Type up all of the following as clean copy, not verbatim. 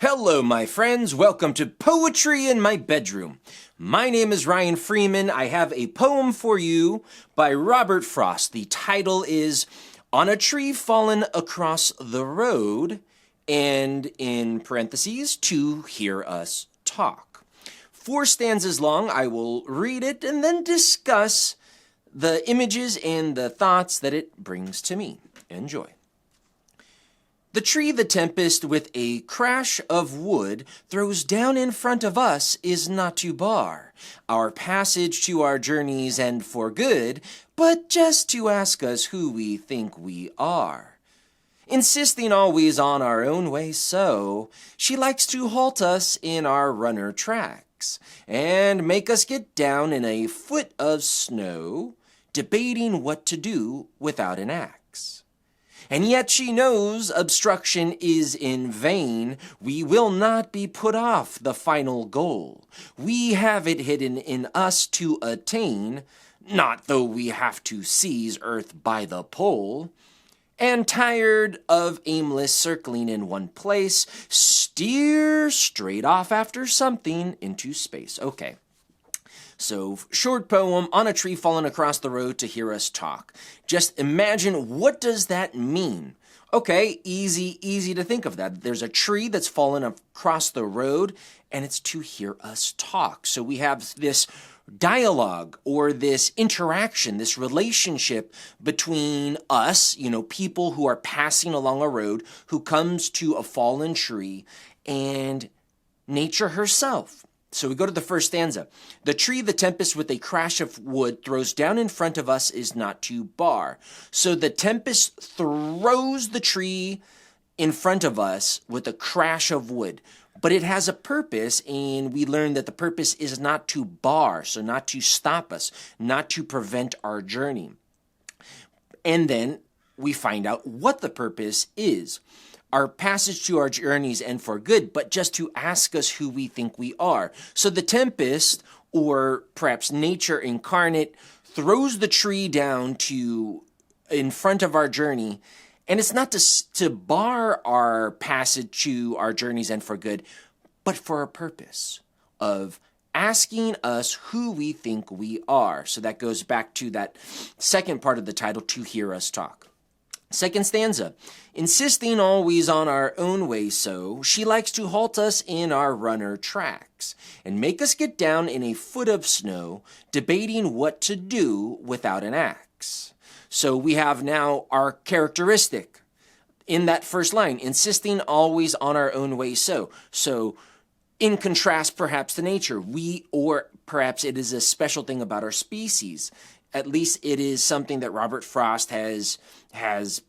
Hello, my friends. Welcome to Poetry in My Bedroom. My name is Ryan Freeman. I have a poem for you by Robert Frost. The title is On a Tree Fallen Across the Road, and in parentheses, to hear us talk. 4 stanzas long. I will read it and then discuss the images and the thoughts that it brings to me. Enjoy. The tree the tempest with a crash of wood throws down in front of us is not to bar our passage to our journey's end for good, but just to ask us who we think we are. Insisting always on our own way so, she likes to halt us in our runner tracks and make us get down in a foot of snow, debating what to do without an axe. And yet she knows obstruction is in vain. We will not be put off the final goal. We have it hidden in us to attain, not though we have to seize earth by the pole. And tired of aimless circling in one place, steer straight off after something into space. Okay. So, short poem, on a tree fallen across the road to hear us talk. Just imagine, what does that mean? Okay, easy to think of that. There's a tree that's fallen across the road, and it's to hear us talk. So we have this dialogue or this interaction, this relationship between us, people who are passing along a road, who comes to a fallen tree, and nature herself. So we go to the first stanza. The tree the tempest with a crash of wood throws down in front of us is not to bar. So the tempest throws the tree in front of us with a crash of wood. But it has a purpose, and we learn that the purpose is not to bar, so not to stop us, not to prevent our journey. And then we find out what the purpose is. Our passage to our journeys end for good, but just to ask us who we think we are. So the tempest, or perhaps nature incarnate, throws the tree down in front of our journey, and it's not to bar our passage to our journeys end for good, but for a purpose of asking us who we think we are. So that goes back to that second part of the title, to hear us talk. Second stanza, insisting always on our own way so, she likes to halt us in our runner tracks and make us get down in a foot of snow, debating what to do without an axe. So we have now our characteristic in that first line, insisting always on our own way so. So in contrast perhaps to nature, or perhaps it is a special thing about our species. At least it is something that Robert Frost has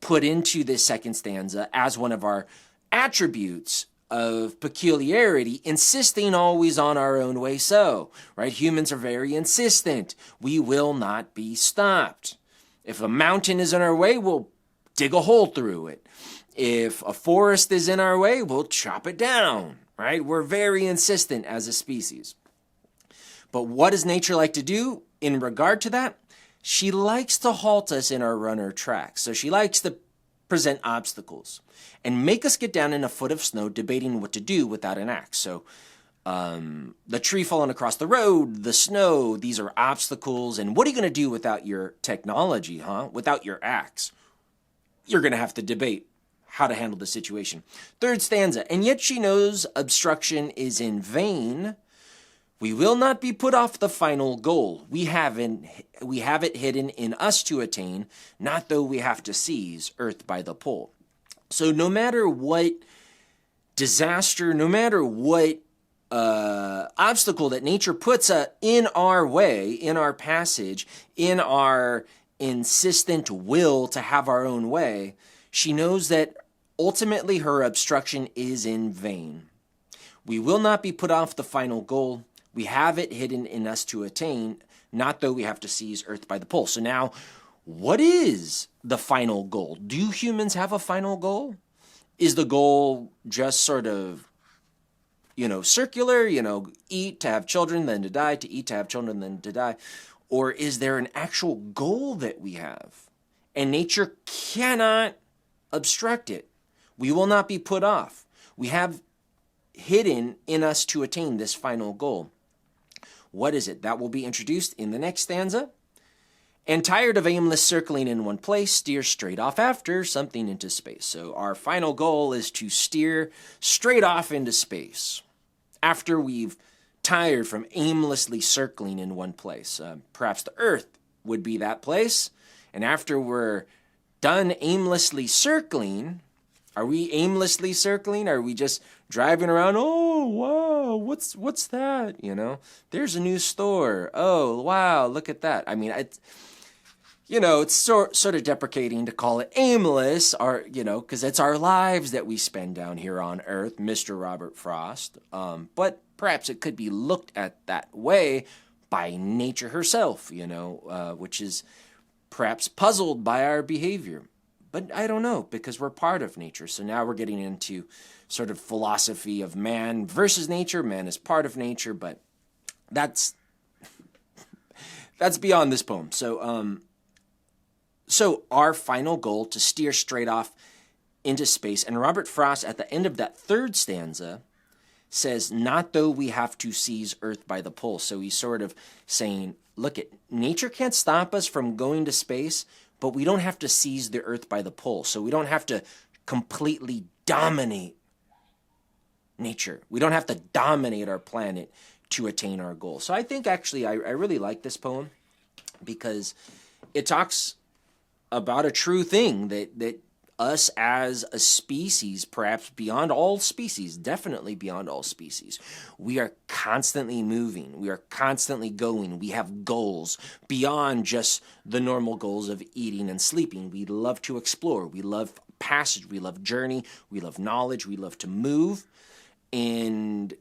put into this second stanza as one of our attributes of peculiarity, insisting always on our own way so, right? Humans are very insistent. We will not be stopped. If a mountain is in our way, we'll dig a hole through it. If a forest is in our way, we'll chop it down, right? We're very insistent as a species. But what does nature like to do in regard to that? She likes to halt us in our runner tracks. So she likes to present obstacles and make us get down in a foot of snow, debating what to do without an axe. So the tree falling across the road, the snow, these are obstacles. And what are you going to do without your technology, without your axe? You're going to have to debate how to handle the situation. Third stanza, and yet she knows obstruction is in vain. We will not be put off the final goal. We have it hidden in us to attain, not though we have to seize earth by the pole. So no matter what disaster, no matter what obstacle that nature puts in our way, in our passage, in our insistent will to have our own way, she knows that ultimately her obstruction is in vain. We will not be put off the final goal. We have it hidden in us to attain, not though we have to seize earth by the pole. So now, what is the final goal? Do humans have a final goal? Is the goal just sort of, circular, eat to have children, then to die, to eat to have children, then to die? Or is there an actual goal that we have? And nature cannot obstruct it. We will not be put off. We have hidden in us to attain this final goal. What is it? That will be introduced in the next stanza. And tired of aimless circling in one place, steer straight off after something into space. So our final goal is to steer straight off into space after we've tired from aimlessly circling in one place. Perhaps the Earth would be that place. And after we're done aimlessly circling, are we aimlessly circling? Are we just driving around? Oh, wow, what's that? You know, there's a new store. Oh, wow, look at that. I mean, it's sort of deprecating to call it aimless, because it's our lives that we spend down here on Earth, Mr. Robert Frost. But perhaps it could be looked at that way by nature herself, which is perhaps puzzled by our behavior. But I don't know, because we're part of nature. So now we're getting into sort of philosophy of man versus nature. Man is part of nature, but that's beyond this poem. So our final goal, to steer straight off into space. And Robert Frost, at the end of that third stanza, says, not though we have to seize Earth by the pole. So he's sort of saying, look, nature can't stop us from going to space, but we don't have to seize the Earth by the pole. So we don't have to completely dominate nature. We don't have to dominate our planet to attain our goal. So I think actually I really like this poem because it talks about a true thing that us as a species, perhaps beyond all species, definitely beyond all species, we are constantly moving. We are constantly going. We have goals beyond just the normal goals of eating and sleeping. We love to explore. We love passage. We love journey. We love knowledge. We love to move. And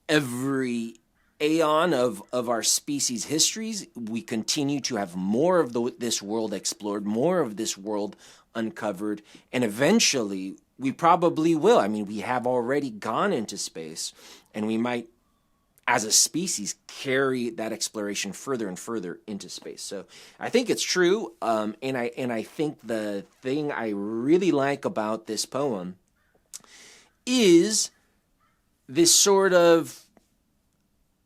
every aeon of our species' histories, we continue to have more of this world explored, more of this world uncovered, and eventually we probably will. I mean, we have already gone into space, and we might, as a species, carry that exploration further and further into space. So I think it's true, and I think the thing I really like about this poem is this sort of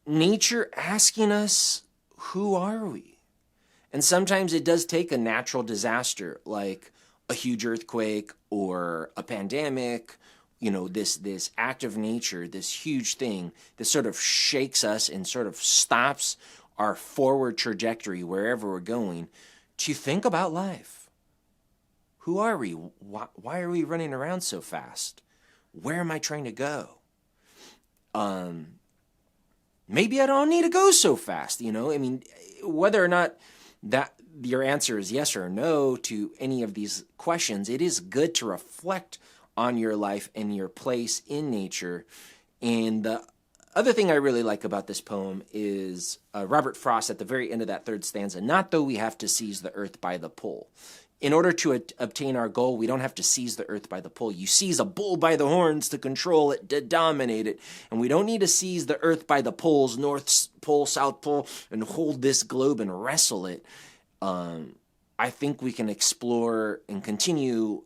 nature asking us, who are we? And sometimes it does take a natural disaster like a huge earthquake or a pandemic, this act of nature, this huge thing that sort of shakes us and sort of stops our forward trajectory wherever we're going, to think about life. Who are we? Why are we running around so fast? Where am I trying to go? Maybe I don't need to go so fast, I mean, whether or not that your answer is yes or no to any of these questions, it is good to reflect on your life and your place in nature. And the other thing I really like about this poem is Robert Frost at the very end of that third stanza, not though we have to seize the earth by the pole. In order to obtain our goal, we don't have to seize the earth by the pole. You seize a bull by the horns to control it, to dominate it. And we don't need to seize the earth by the poles, North Pole, South Pole, and hold this globe and wrestle it. I think we can explore and continue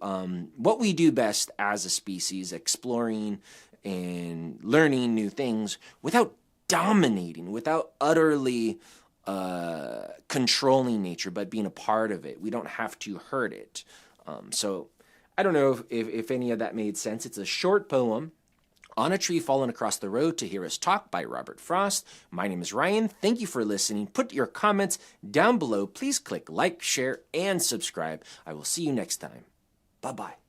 what we do best as a species, exploring and learning new things without dominating, without utterly controlling nature, but being a part of it. We don't have to hurt it. So I don't know if any of that made sense. It's a short poem, On a Tree Fallen Across the Road to Hear Us Talk by Robert Frost. My name is Ryan. Thank you for listening. Put your comments down below. Please click like, share, and subscribe. I will see you next time. Bye-bye.